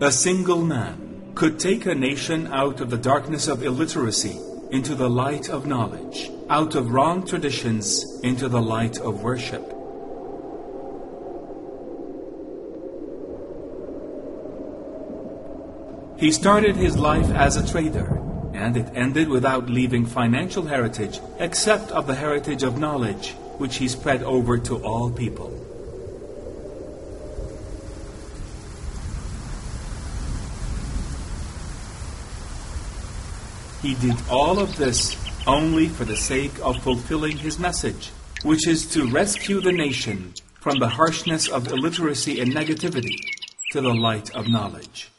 A single man could take a nation out of the darkness of illiteracy into the light of knowledge, out of wrong traditions into the light of worship. He started his life as a trader, and it ended without leaving financial heritage except of the heritage of knowledge, which he spread over to all people. He did all of this only for the sake of fulfilling his message, which is to rescue the nation from the harshness of illiteracy and negativity to the light of knowledge.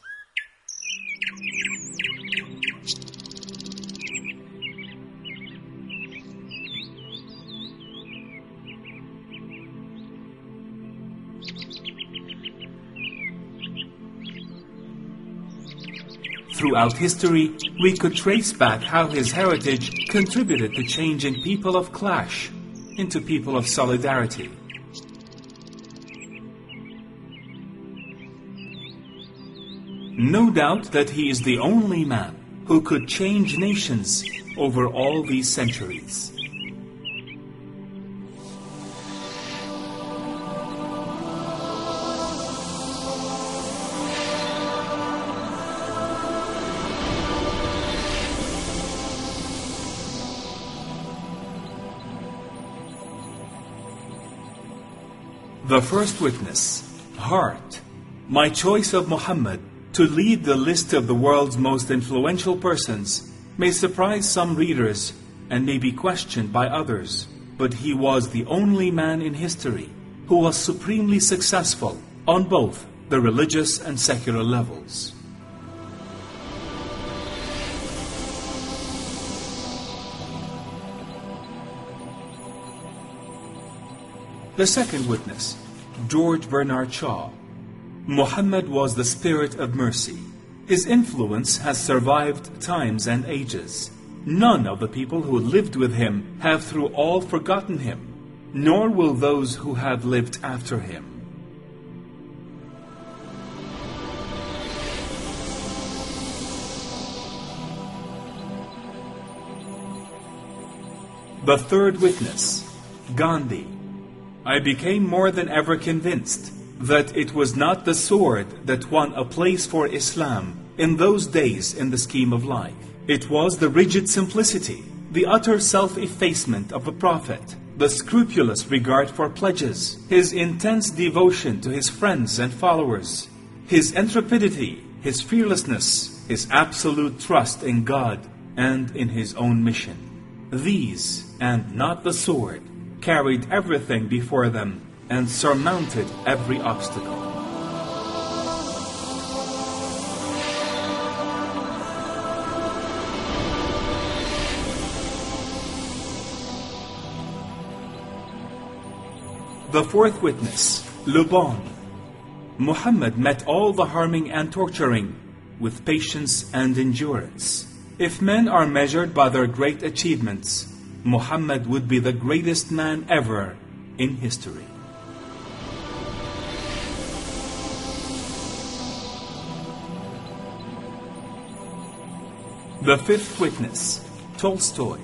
Throughout history, we could trace back how his heritage contributed to changing people of clash into people of solidarity. No doubt that he is the only man who could change nations over all these centuries. The first witness, heart, my choice of Muhammad to lead the list of the world's most influential persons, may surprise some readers and may be questioned by others, but he was the only man in history who was supremely successful on both the religious and secular levels. The second witness, George Bernard Shaw. Muhammad was the spirit of mercy. His influence has survived times and ages. None of the people who lived with him have through all forgotten him, nor will those who have lived after him. The third witness, Gandhi. I became more than ever convinced that it was not the sword that won a place for Islam in those days in the scheme of life. It was the rigid simplicity, the utter self-effacement of the Prophet, the scrupulous regard for pledges, his intense devotion to his friends and followers, his intrepidity, his fearlessness, his absolute trust in God and in his own mission. These, and not the sword, carried everything before them and surmounted every obstacle. The fourth witness, Le Bon. Muhammad met all the harming and torturing with patience and endurance. If men are measured by their great achievements, Muhammad would be the greatest man ever in history. The fifth witness, Tolstoy.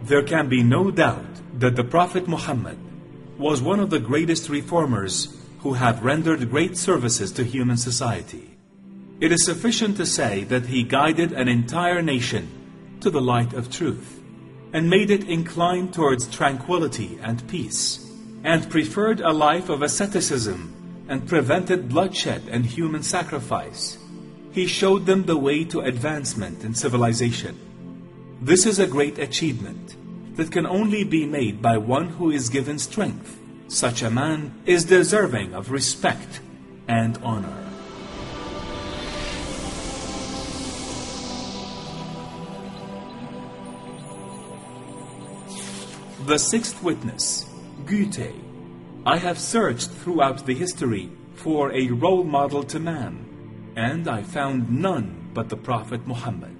There can be no doubt that the Prophet Muhammad was one of the greatest reformers who have rendered great services to human society. It is sufficient to say that he guided an entire nation to the light of truth, and made it incline towards tranquility and peace, and preferred a life of asceticism, and prevented bloodshed and human sacrifice. He showed them the way to advancement in civilization. This is a great achievement that can only be made by one who is given strength. Such a man is deserving of respect and honor. The sixth witness, Goethe. I have searched throughout the history for a role model to man, and I found none but the Prophet Muhammad.